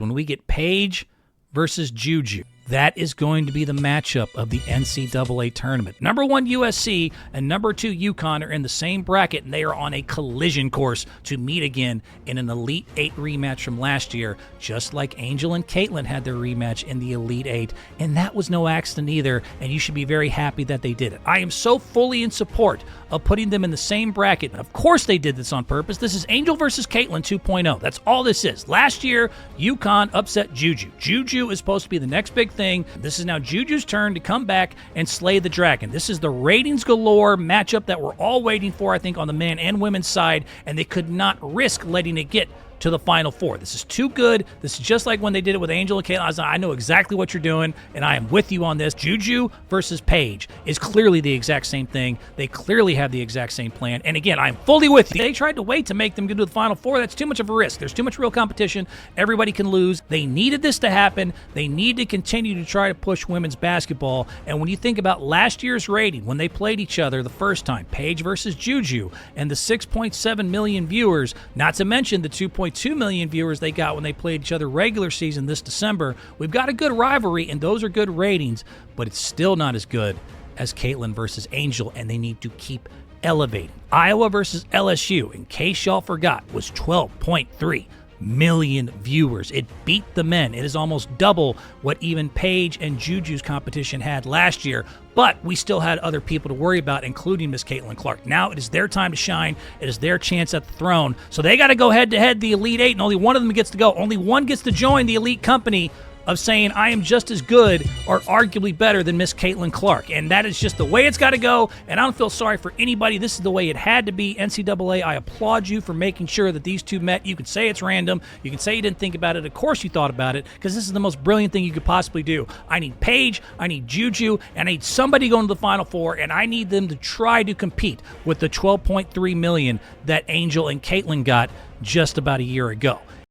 when we get Paige versus Juju. That is going to be the matchup of the NCAA tournament. Number 1 USC and number 2 UConn are in the same bracket, and they are on a collision course to meet again in an Elite 8 rematch from last year, just like Angel and Caitlin had their rematch in the Elite 8, and that was no accident either, and you should be very happy that they did it. I am so fully in support of putting them in the same bracket. Of course they did this on purpose. This is Angel versus Caitlin 2.0. That's all this is. Last year, UConn upset Juju. Juju is supposed to be the next big thing. This is now Juju's turn to come back and slay the dragon. This is the ratings galore matchup that we're all waiting for, I think, on the men and women's side, and they could not risk letting it get to the Final Four. This is too good. This is just like when they did it with Angel and Caitlin. I know exactly what you're doing, and I am with you on this. Juju versus Paige is clearly the exact same thing. They clearly have the exact same plan. And again, I'm fully with you. They tried to wait to make them get to the Final Four. That's too much of a risk. There's too much real competition. Everybody can lose. They needed this to happen. They need to continue to try to push women's basketball. And when you think about last year's rating, when they played each other the first time, Paige versus Juju, and the 6.7 million viewers, not to mention the 2.2 million viewers they got when they played each other regular season this December. We've got a good rivalry, and those are good ratings, but it's still not as good as Caitlin versus Angel, and they need to keep elevating. Iowa versus LSU, in case y'all forgot, was 12.3 million viewers. It beat the men. It is almost double what even Paige and Juju's competition had last year, but we still had other people to worry about, including Miss Caitlin Clark. Now it is their time to shine. It is their chance at the throne. So they got to go head-to-head the Elite 8, and only one of them gets to go. Only one gets to join the elite company of saying, I am just as good or arguably better than Miss Caitlin Clark. And that is just the way it's got to go, and I don't feel sorry for anybody. This is the way it had to be. NCAA, I applaud you for making sure that these two met. You could say it's random. You can say you didn't think about it. Of course you thought about it, because this is the most brilliant thing you could possibly do. I need Paige, I need Juju, and I need somebody going to the Final Four, and I need them to try to compete with the 12.3 million that Angel and Caitlin got just about a year ago.